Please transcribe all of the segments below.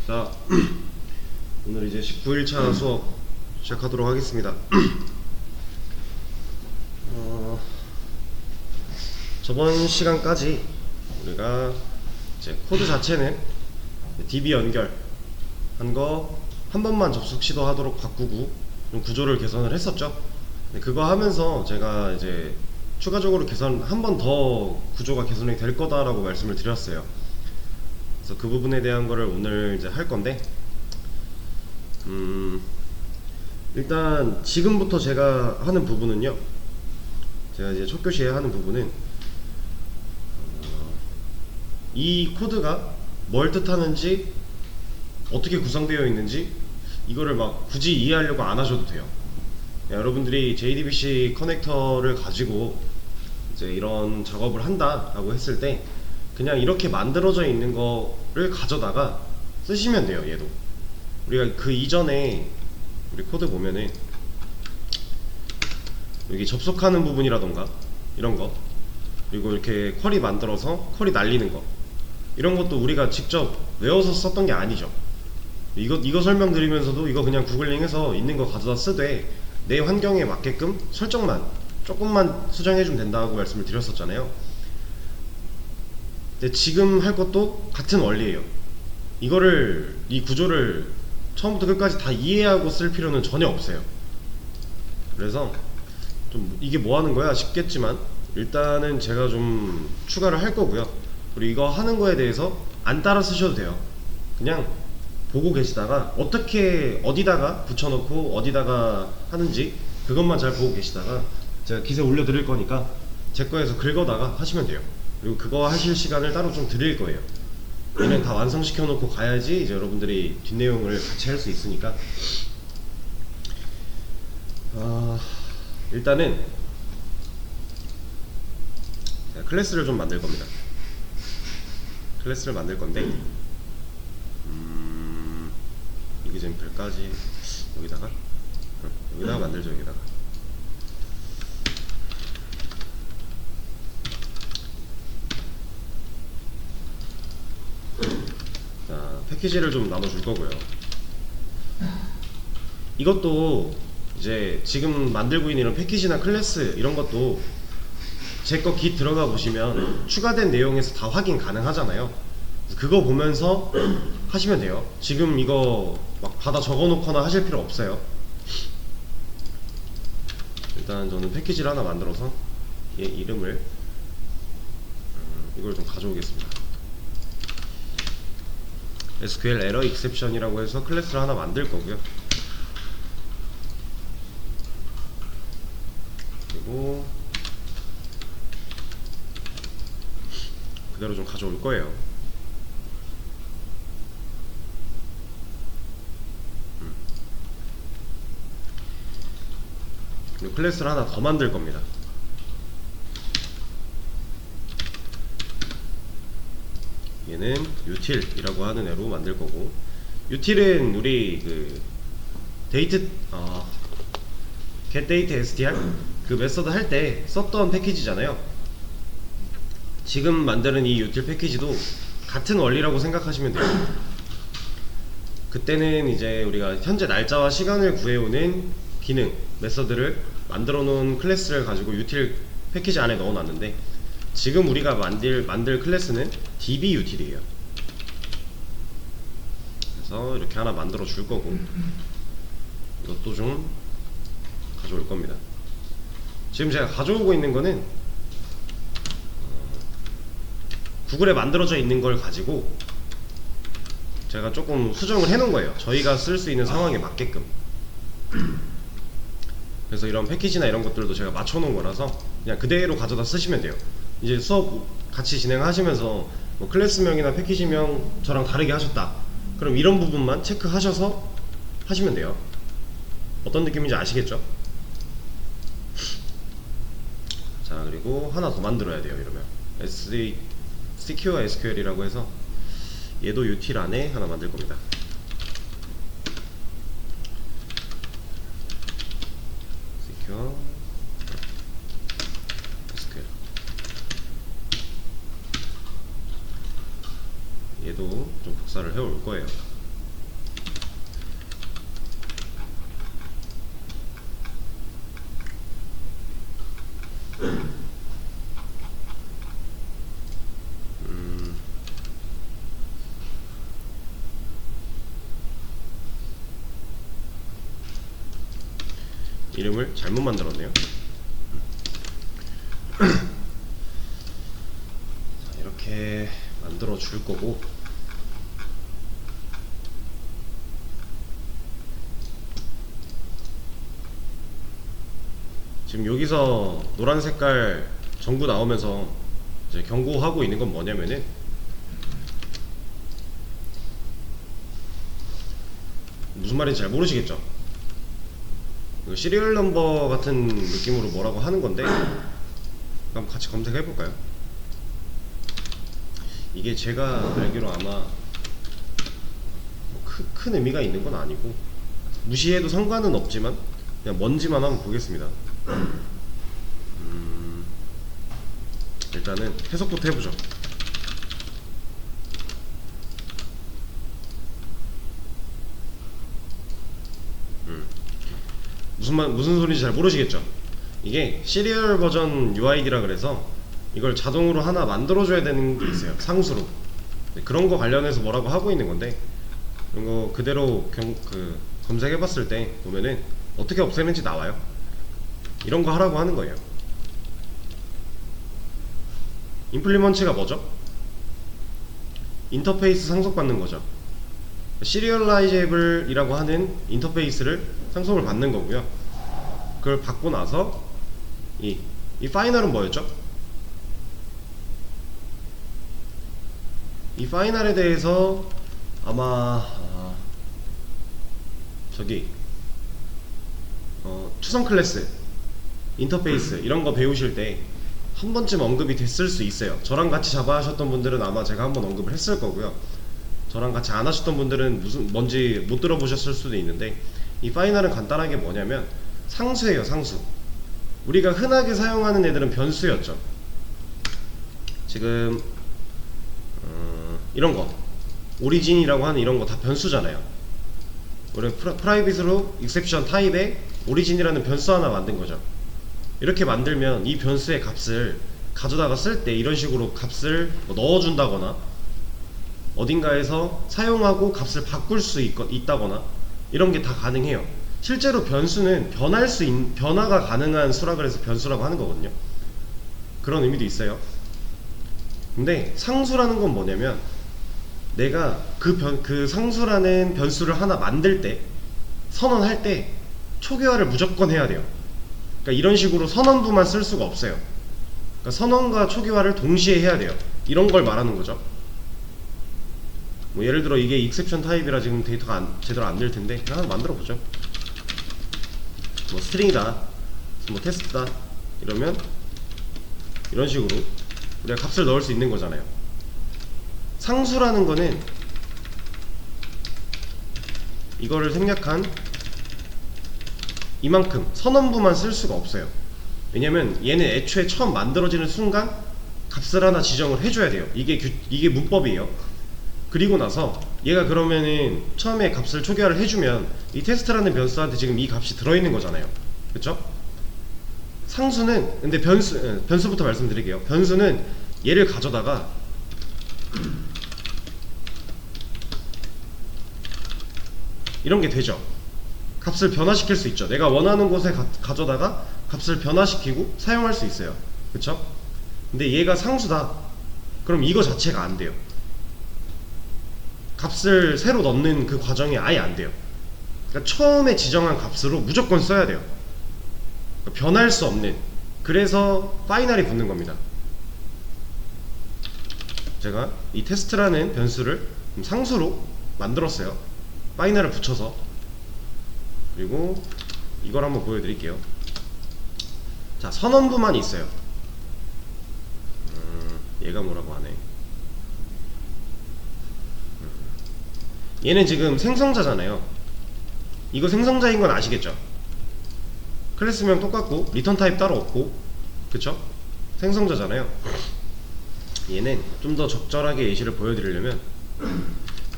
자, 오늘 이제 19일차 수업 시작하도록 하겠습니다. 저번 시간까지 우리가 이제 코드 자체는 DB 연결 한 거 한 번만 접속 시도하도록 바꾸고 좀 구조를 개선을 했었죠. 그거 하면서 제가 이제 추가적으로 개선 한 번 더 구조가 개선이 될 거다라고 말씀을 드렸어요. 그래서 그 부분에 대한 거를 오늘 이제 할 건데, 일단 지금부터 제가 하는 부분은요, 제가 이제 첫 교시에 하는 부분은 이 코드가 뭘 뜻하는지, 어떻게 구성되어 있는지 이거를 막 굳이 이해하려고 안 하셔도 돼요. 여러분들이 JDBC 커넥터를 가지고 이제 이런 작업을 한다라고 했을 때 그냥 이렇게 만들어져 있는 거를 가져다가 쓰시면 돼요. 얘도 우리가 그 이전에 우리 코드 보면은 여기 접속하는 부분이라던가 이런 거, 그리고 이렇게 쿼리 만들어서 쿼리 날리는 거, 이런 것도 우리가 직접 외워서 썼던 게 아니죠. 이거 설명드리면서도 이거 그냥 구글링해서 있는 거 가져다 쓰되 내 환경에 맞게끔 설정만 조금만 수정해주면 된다고 말씀을 드렸었잖아요. 근데 지금 할 것도 같은 원리예요. 이 구조를 처음부터 끝까지 다 이해하고 쓸 필요는 전혀 없어요. 그래서 좀 이게 뭐 하는 거야 싶겠지만, 일단은 제가 좀 추가를 할 거고요. 그리고 이거 하는 거에 대해서 안 따라 쓰셔도 돼요. 그냥 보고 계시다가 어떻게 어디다가 붙여놓고 어디다가 하는지 그것만 잘 보고 계시다가 제가 기세 올려드릴 거니까 제 거에서 긁어다가 하시면 돼요. 그리고 그거 하실 시간을 따로 좀 드릴 거예요. 얘는 다 완성시켜 놓고 가야지 이제 여러분들이 뒷내용을 같이 할 수 있으니까. 일단은 제가 클래스를 좀 만들 겁니다. 클래스를 만들 건데, 이그젠플까지 여기다가 만들죠. 여기다가 자, 패키지를 좀 나눠줄 거고요. 이것도 이제 지금 만들고 있는 이런 패키지나 클래스 이런 것도 제 거 깃 들어가 보시면 추가된 내용에서 다 확인 가능하잖아요. 그거 보면서 하시면 돼요. 지금 이거 막 받아 적어 놓거나 하실 필요 없어요. 일단 저는 패키지를 하나 만들어서 얘 이름을 이걸 좀 가져오겠습니다. SQL 에러 익셉션이라고 해서 클래스를 하나 만들 거고요. 그리고 그대로 좀 가져올 거예요. 그리고 클래스를 하나 더 만들 겁니다. 얘는 util이라고 하는 애로 만들 거고, util은 우리 그 getDateStr 그 메서드 할 때 썼던 패키지잖아요. 지금 만드는 이 util 패키지도 같은 원리라고 생각하시면 돼요. 그때는 이제 우리가 현재 날짜와 시간을 구해오는 기능, 메서드를 만들어 놓은 클래스를 가지고 util 패키지 안에 넣어 놨는데, 지금 우리가 만들 클래스는 dbutil이에요. 그래서 이렇게 하나 만들어 줄 거고, 이것도 좀 가져올 겁니다. 지금 제가 가져오고 있는 거는 구글에 만들어져 있는 걸 가지고 제가 조금 수정을 해 놓은 거예요. 저희가 쓸 수 있는 상황에 맞게끔. 그래서 이런 패키지나 이런 것들도 제가 맞춰 놓은 거라서 그냥 그대로 가져다 쓰시면 돼요. 이제 수업 같이 진행하시면서 뭐 클래스명이나 패키지명 저랑 다르게 하셨다, 그럼 이런 부분만 체크하셔서 하시면 돼요. 어떤 느낌인지 아시겠죠? 자, 그리고 하나 더 만들어야 돼요. 이러면 Secure SQL이라고 해서 얘도 util 안에 하나 만들 겁니다. Secure SQL, 얘도 좀 복사를 해올 거예요. 이름을 잘못 만들었네요. 자, 이렇게 만들어 줄 거고, 지금 여기서 노란 색깔 전구 나오면서 이제 경고하고 있는 건 뭐냐면은, 무슨 말인지 잘 모르시겠죠? 이거 시리얼 넘버 같은 느낌으로 뭐라고 하는 건데, 한번 같이 검색해 볼까요? 이게 제가 알기로 아마 뭐 큰 의미가 있는 건 아니고, 무시해도 상관은 없지만 그냥 뭔지만 한번 보겠습니다. 일단은 해석부터 해보죠. 무슨 소리인지 잘 모르시겠죠? 이게 시리얼 버전 UID라 그래서 이걸 자동으로 하나 만들어줘야 되는 게 있어요. 상수로. 그런 거 관련해서 뭐라고 하고 있는 건데, 이런 거 그대로 검색해봤을 때 보면은 어떻게 없애는지 나와요. 이런 거 하라고 하는 거예요. 임플리먼트가 뭐죠? 인터페이스 상속받는 거죠. 시리얼라이제이블 이라고 하는 인터페이스를 상속을 받는 거고요. 그걸 받고 나서 이 파이널은 뭐였죠? 이 파이널에 대해서 아마 추상 클래스, 인터페이스 이런 거 배우실 때 한 번쯤 언급이 됐을 수 있어요. 저랑 같이 자바 하셨던 분들은 아마 제가 한번 언급을 했을 거고요. 저랑 같이 안 하셨던 분들은 뭔지 못 들어보셨을 수도 있는데, 이 파이널은 간단하게 뭐냐면 상수예요. 상수. 우리가 흔하게 사용하는 애들은 변수였죠. 지금 이런 거 오리진이라고 하는 이런 거 다 변수잖아요. 우리 프라이빗으로 익셉션 타입에 오리진이라는 변수 하나 만든 거죠. 이렇게 만들면 이 변수의 값을 가져다가 쓸 때 이런 식으로 값을 뭐 넣어준다거나 어딘가에서 사용하고 값을 바꿀 수 있다거나 이런 게 다 가능해요. 실제로 변수는 변화가 가능한 수라 그래서 변수라고 하는 거거든요. 그런 의미도 있어요. 근데 상수라는 건 뭐냐면, 내가 그 상수라는 변수를 하나 만들 때, 선언할 때 초기화를 무조건 해야 돼요. 그러니까 이런 식으로 선언부만 쓸 수가 없어요. 그러니까 선언과 초기화를 동시에 해야 돼요. 이런 걸 말하는 거죠. 뭐 예를 들어 이게 익셉션 타입이라 지금 데이터가 제대로 안 될 텐데 그냥 한번 만들어 보죠. 뭐 스트링이다, 뭐 테스트다 이러면 이런 식으로 우리가 값을 넣을 수 있는 거잖아요. 상수라는 거는 이거를 생략한 이만큼 선언부만 쓸 수가 없어요. 왜냐면 얘는 애초에 처음 만들어지는 순간 값을 하나 지정을 해줘야 돼요. 이게 문법이에요. 그리고 나서 얘가 그러면은 처음에 값을 초기화를 해주면 이 테스트라는 변수한테 지금 이 값이 들어있는 거잖아요. 그쵸? 상수는 근데 변수부터 말씀드릴게요. 변수는 얘를 가져다가 이런 게 되죠. 값을 변화시킬 수 있죠. 내가 원하는 곳에 가져다가 값을 변화시키고 사용할 수 있어요. 그쵸? 근데 얘가 상수다. 그럼 이거 자체가 안 돼요. 값을 새로 넣는 그 과정이 아예 안 돼요. 그러니까 처음에 지정한 값으로 무조건 써야 돼요. 그러니까 변할 수 없는. 그래서 파이널이 붙는 겁니다. 제가 이 테스트라는 변수를 상수로 만들었어요. 파이널을 붙여서. 그리고 이걸 한번 보여드릴게요. 자, 선언부만 있어요. 얘가 뭐라고 하네. 얘는 지금 생성자잖아요. 이거 생성자인 건 아시겠죠? 클래스명 똑같고 리턴 타입 따로 없고, 그쵸? 생성자잖아요. 얘는 좀 더 적절하게 예시를 보여드리려면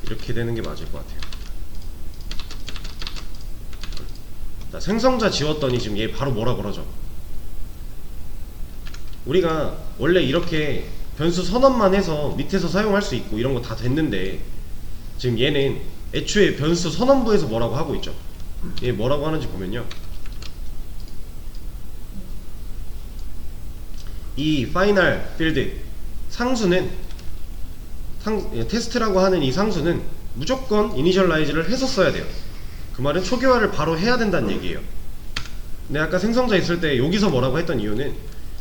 이렇게 되는 게 맞을 것 같아요. 자, 생성자 지웠더니 지금 얘 바로 뭐라 그러죠? 우리가 원래 이렇게 변수 선언만 해서 밑에서 사용할 수 있고 이런 거 다 됐는데, 지금 얘는 애초에 변수 선언부에서 뭐라고 하고 있죠. 얘 뭐라고 하는지 보면요, 이 파이널 필드 상수는 테스트라고 하는 이 상수는 무조건 이니셜라이즈를 해서 써야 돼요. 그 말은 초기화를 바로 해야 된다는 얘기예요. 근데 아까 생성자 있을 때 여기서 뭐라고 했던 이유는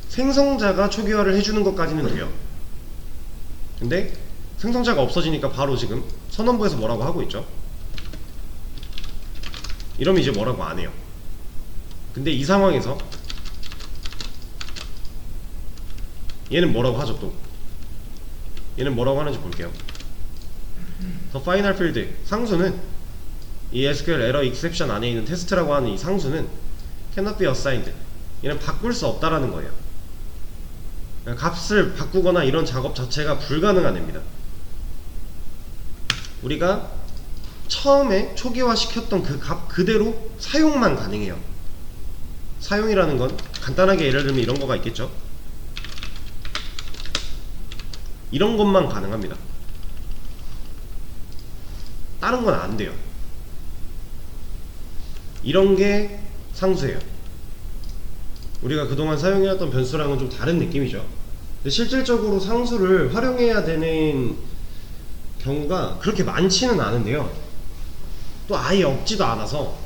생성자가 초기화를 해주는 것까지는 돼요. 근데 생성자가 없어지니까 바로 지금 선언부에서 뭐라고 하고 있죠. 이러면 이제 뭐라고 안 해요. 근데 이 상황에서 얘는 뭐라고 하죠. 또 얘는 뭐라고 하는지 볼게요. The final field 상수는 이 SQL error exception 안에 있는 테스트라고 하는 이 상수는 cannot be assigned, 얘는 바꿀 수 없다라는 거예요. 값을 바꾸거나 이런 작업 자체가 불가능한 애입니다. 우리가 처음에 초기화 시켰던 그 값 그대로 사용만 가능해요. 사용이라는 건 간단하게 예를 들면 이런 거가 있겠죠. 이런 것만 가능합니다. 다른 건 안 돼요. 이런 게 상수예요. 우리가 그동안 사용해왔던 변수랑은 좀 다른 느낌이죠. 근데 실질적으로 상수를 활용해야 되는 경우가 그렇게 많지는 않은데요, 또 아예 없지도 않아서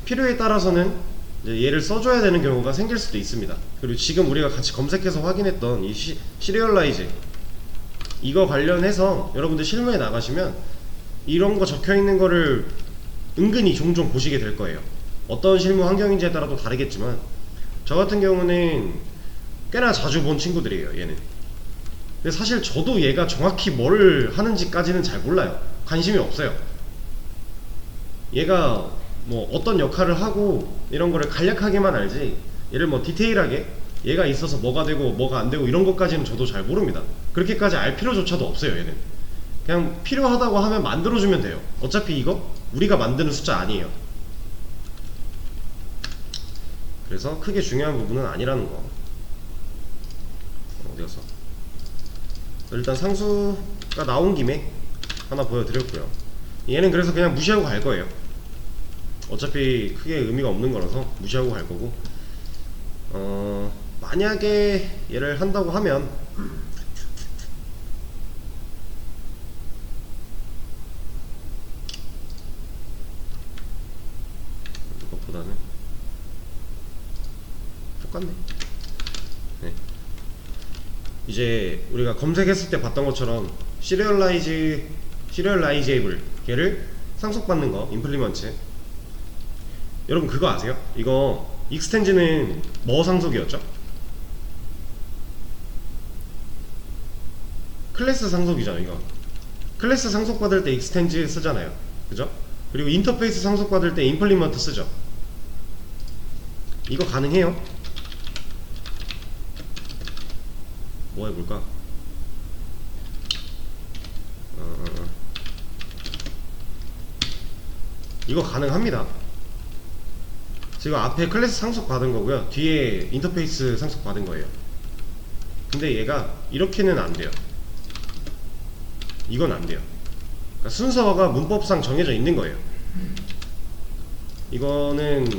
필요에 따라서는 이제 얘를 써줘야 되는 경우가 생길 수도 있습니다. 그리고 지금 우리가 같이 검색해서 확인했던 이 시리얼라이즈, 이거 관련해서 여러분들 실무에 나가시면 이런 거 적혀있는 거를 은근히 종종 보시게 될 거예요. 어떤 실무 환경인지에 따라 또 다르겠지만 저 같은 경우는 꽤나 자주 본 친구들이에요, 얘는. 근데 사실 저도 얘가 정확히 뭘 하는지까지는 잘 몰라요. 관심이 없어요. 얘가 뭐 어떤 역할을 하고 이런 거를 간략하게만 알지, 얘를 뭐 디테일하게 얘가 있어서 뭐가 되고 뭐가 안 되고 이런 것까지는 저도 잘 모릅니다. 그렇게까지 알 필요조차도 없어요. 얘는 그냥 필요하다고 하면 만들어주면 돼요. 어차피 이거 우리가 만드는 숫자 아니에요. 그래서 크게 중요한 부분은 아니라는 거. 어디갔어? 일단 상수가 나온 김에 하나 보여드렸고요. 얘는 그래서 그냥 무시하고 갈 거예요. 어차피 크게 의미가 없는 거라서 무시하고 갈 거고, 만약에 얘를 한다고 하면 이것보다는 똑같네. 네. 이제 우리가 검색했을 때 봤던 것처럼 시리얼라이제이블 걔를 상속받는 거, 임플리먼트. 여러분 그거 아세요? 이거 익스텐즈는 뭐 상속이었죠? 클래스 상속이잖아. 이거 클래스 상속받을 때 익스텐즈 쓰잖아요, 그죠? 그리고 인터페이스 상속받을 때 임플리먼트 쓰죠. 이거 가능해요? 뭐 해볼까? 이거 가능합니다. 지금 앞에 클래스 상속 받은 거고요, 뒤에 인터페이스 상속 받은 거예요. 근데 얘가 이렇게는 안 돼요. 이건 안 돼요. 그러니까 순서가 문법상 정해져 있는 거예요. 이거는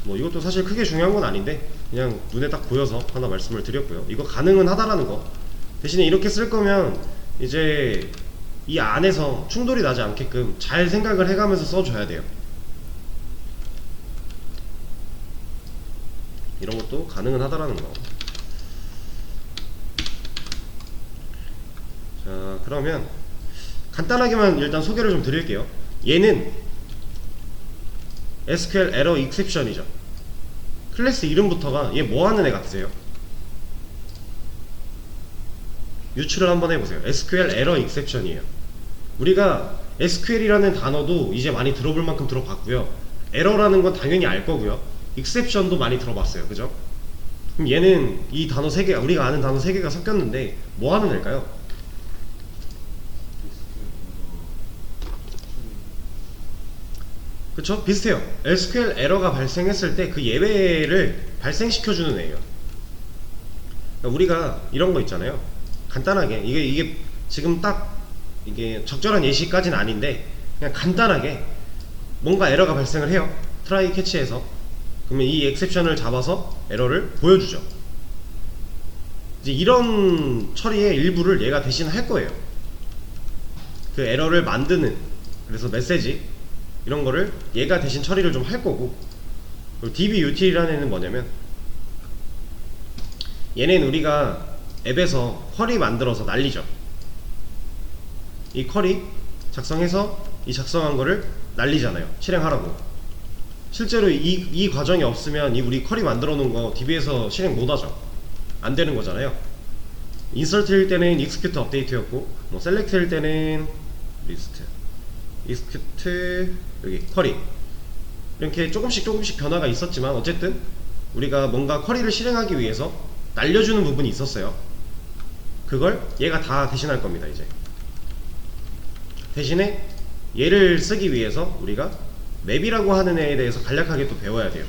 뭐 이것도 사실 크게 중요한 건 아닌데 그냥 눈에 딱 보여서 하나 말씀을 드렸고요. 이거 가능은 하다라는 거. 대신에 이렇게 쓸 거면 이제 이 안에서 충돌이 나지 않게끔 잘 생각을 해가면서 써줘야 돼요. 이런 것도 가능은 하다라는 거. 자, 그러면 간단하게만 일단 소개를 좀 드릴게요. 얘는 SQL error exception이죠. 클래스 이름부터가 얘 뭐하는 애 같으세요? 유추를 한번 해보세요. SQL error exception이에요. 우리가 SQL이라는 단어도 이제 많이 들어볼 만큼 들어봤고요, 에러라는 건 당연히 알 거고요, exception도 많이 들어봤어요, 그죠? 그럼 얘는 이 단어 3개, 우리가 아는 단어 3개가 섞였는데 뭐 하는 애일까요? 그쵸? 비슷해요. SQL 에러가 발생했을 때 그 예외를 발생시켜주는 애예요. 그러니까 우리가 이런 거 있잖아요. 간단하게 이게 지금 딱 이게 적절한 예시까지는 아닌데 그냥 간단하게 뭔가 에러가 발생을 해요. 트라이 캐치에서. 그러면 이 엑셉션을 잡아서 에러를 보여주죠. 이제 이런 처리의 일부를 얘가 대신 할 거예요. 그 에러를 만드는, 그래서 메시지 이런 거를 얘가 대신 처리를 좀 할 거고, 그리고 dbutil이라는 애는 뭐냐면, 얘는 우리가 앱에서 쿼리 만들어서 날리죠. 이 쿼리 작성해서 이 작성한 거를 날리잖아요. 실행하라고. 실제로 이 과정이 없으면 이 우리 쿼리 만들어 놓은 거 DB에서 실행 못 하죠. 안 되는 거잖아요. 인서트일 때는 execute 업데이트였고, 뭐 select일 때는 리스트, execute 여기 쿼리, 이렇게 조금씩 변화가 있었지만 어쨌든 우리가 뭔가 쿼리를 실행하기 위해서 날려주는 부분이 있었어요. 그걸 얘가 다 대신할 겁니다. 이제 대신에 얘를 쓰기 위해서 우리가 맵이라고 하는 애에 대해서 간략하게 또 배워야 돼요.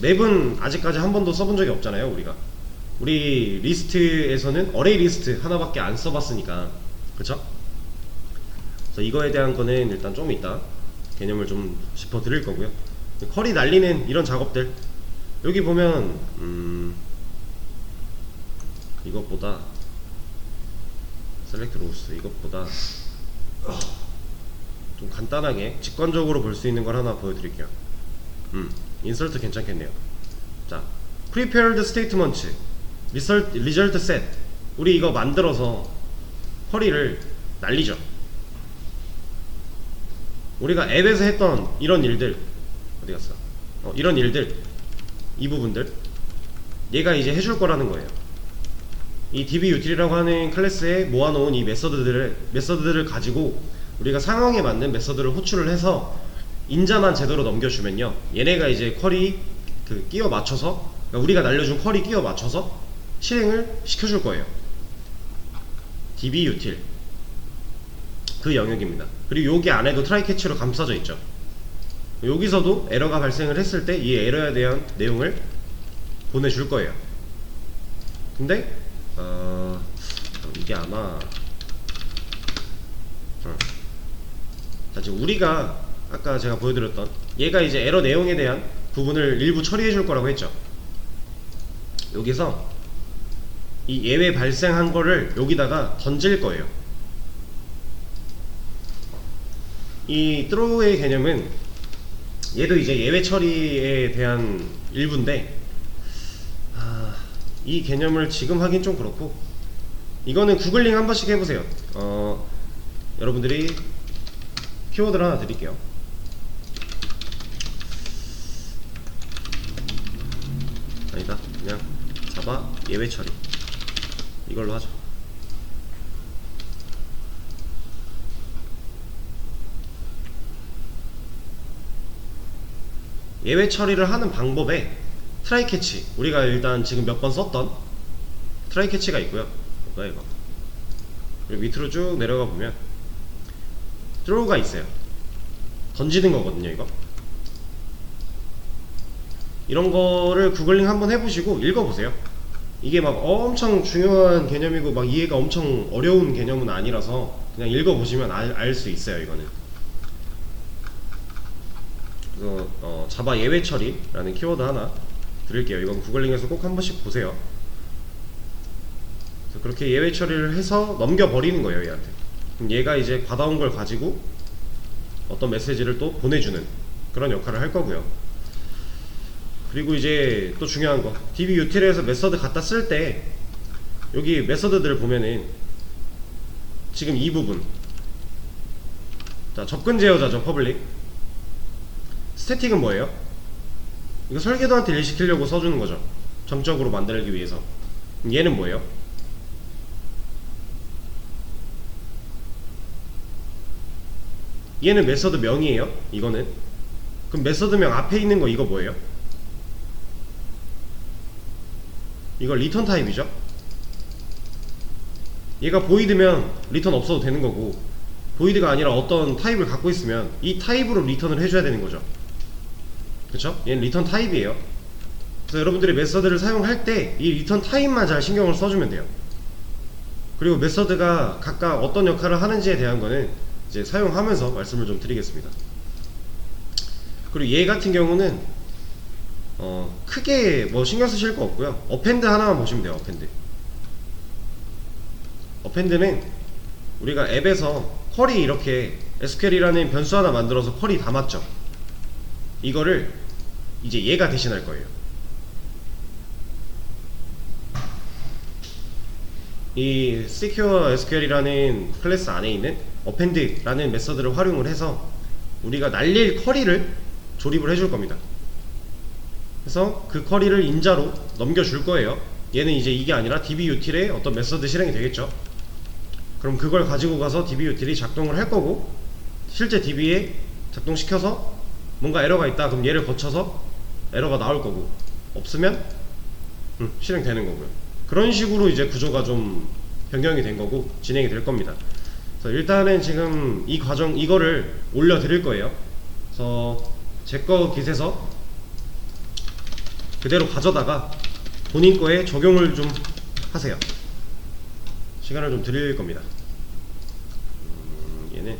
맵은 아직까지 한 번도 써본 적이 없잖아요. 우리 리스트에서는 어레이 리스트 하나밖에 안 써봤으니까, 그쵸? 그래서 이거에 대한 거는 일단 좀 이따 개념을 좀 짚어 드릴 거고요. 쿼리 날리는 이런 작업들, 여기 보면 이것보다 셀렉트 로스, 이것보다 좀 간단하게 직관적으로 볼 수 있는 걸 하나 보여드릴게요. 인서트 괜찮겠네요. 자, prepared statement, result set. 우리 이거 만들어서 쿼리를 날리죠. 우리가 앱에서 했던 이런 일들, 어디 갔어? 이런 일들, 이 부분들 얘가 이제 해줄 거라는 거예요. 이 dbutil이라고 하는 클래스에 모아놓은 이 메서드들을 가지고 우리가 상황에 맞는 메서드를 호출을 해서 인자만 제대로 넘겨주면요, 얘네가 이제 쿼리 끼워 맞춰서, 그러니까 우리가 날려준 쿼리 끼워 맞춰서 실행을 시켜줄 거예요. dbutil 그 영역입니다. 그리고 여기 안에도 트라이 캐치로 감싸져 있죠. 여기서도 에러가 발생을 했을 때 이 에러에 대한 내용을 보내줄 거예요. 근데 이게 아마 자, 지금 우리가 아까 제가 보여드렸던 얘가 이제 에러 내용에 대한 부분을 일부 처리해 줄 거라고 했죠. 여기서 이 예외 발생한 거를 여기다가 던질 거예요. 이 throw의 개념은 얘도 이제 예외 처리에 대한 일부인데, 이 개념을 지금 하긴 좀 그렇고, 이거는 구글링 한 번씩 해보세요. 여러분들이 키워드를 하나 드릴게요. 아니다, 그냥 자바 예외 처리 이걸로 하죠. 예외 처리를 하는 방법에 트라이 캐치, 우리가 일단 지금 몇 번 썼던 트라이 캐치가 있고요. 뭐야 이거? 그리고 밑으로 쭉 내려가 보면 throw가 있어요. 던지는 거거든요. 이런 거를 구글링 한번 해보시고 읽어보세요. 이게 막 엄청 중요한 개념이고 막 이해가 엄청 어려운 개념은 아니라서 그냥 읽어보시면 알 수 있어요. 이거는. 그래서 자바 예외 처리라는 키워드 하나 드릴게요. 이건 구글링에서 꼭 한 번씩 보세요. 그래서 그렇게 예외 처리를 해서 넘겨버리는 거예요. 얘한테. 그럼 얘가 이제 받아온 걸 가지고 어떤 메시지를 또 보내주는 그런 역할을 할 거고요. 그리고 이제 또 중요한 거, dbutil에서 메서드 갖다 쓸 때 여기 메서드들을 보면은 지금 이 부분, 자, 접근 제어자죠. 퍼블릭. 스태틱은 뭐예요? 이거 설계도한테 일 시키려고 써주는 거죠. 정적으로 만들기 위해서. 얘는 뭐예요? 얘는 메서드 명이에요. 이거는. 그럼 메서드 명 앞에 있는 거 이거 뭐예요? 이거 리턴 타입이죠. 얘가 보이드면 리턴 없어도 되는 거고, 보이드가 아니라 어떤 타입을 갖고 있으면 이 타입으로 리턴을 해줘야 되는 거죠. 그쵸? 얘는 리턴 타입이에요. 그래서 여러분들이 메서드를 사용할 때 이 리턴 타임만 잘 신경을 써주면 돼요. 그리고 메서드가 각각 어떤 역할을 하는지에 대한 거는 이제 사용하면서 말씀을 좀 드리겠습니다. 그리고 얘 같은 경우는 크게 뭐 신경 쓰실 거 없고요. 어펜드 하나만 보시면 돼요. 어펜드는 우리가 앱에서 쿼리 이렇게 SQL이라는 변수 하나 만들어서 쿼리 담았죠. 이거를 이제 얘가 대신할 거예요. 이 Secure SQL이라는 클래스 안에 있는 append라는 메서드를 활용을 해서 우리가 날릴 쿼리를 조립을 해줄 겁니다. 그래서 그 쿼리를 인자로 넘겨줄 거예요. 얘는 이제 이게 아니라 dbutil의 어떤 메서드 실행이 되겠죠. 그럼 그걸 가지고 가서 dbutil이 작동을 할 거고, 실제 db에 작동시켜서 뭔가 에러가 있다 그럼 얘를 거쳐서 에러가 나올 거고, 없으면 실행되는 거고요. 그런 식으로 이제 구조가 좀 변경이 된 거고 진행이 될 겁니다. 그래서 일단은 지금 이 과정 이거를 올려 드릴 거예요. 그래서 제 거 깃에서 그대로 가져다가 본인 거에 적용을 좀 하세요. 시간을 좀 드릴 겁니다. 얘는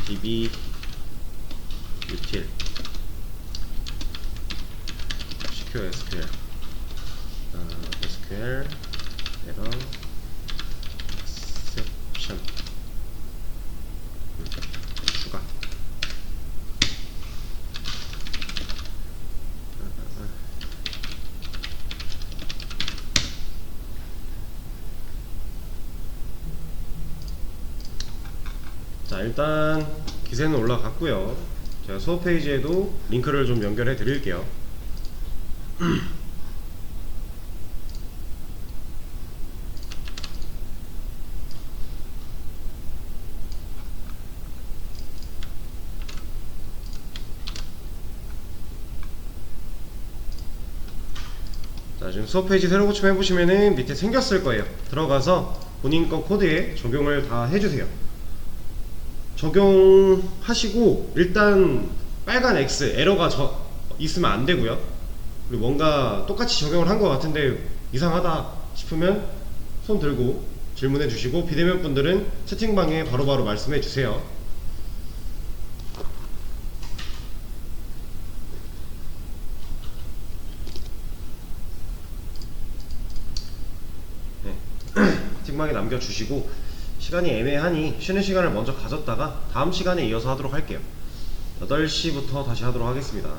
db util secure SQL SQL error exception 추가 자, 일단 기세는 올라갔고요. 제가 수업 페이지에도 링크를 좀 연결해 드릴게요. 자, 지금 수업 페이지 새로 고침 해보시면은 밑에 생겼을 거예요. 들어가서 본인 거 코드에 적용을 다 해주세요. 적용하시고 일단 빨간 X 에러가 있으면 안 되고요. 그리고 뭔가 똑같이 적용을 한 것 같은데 이상하다 싶으면 손 들고 질문해 주시고, 비대면 분들은 채팅방에 바로바로 말씀해 주세요. 네. 채팅방에 남겨주시고, 시간이 애매하니 쉬는 시간을 먼저 가졌다가 다음 시간에 이어서 하도록 할게요. 8시부터 다시 하도록 하겠습니다.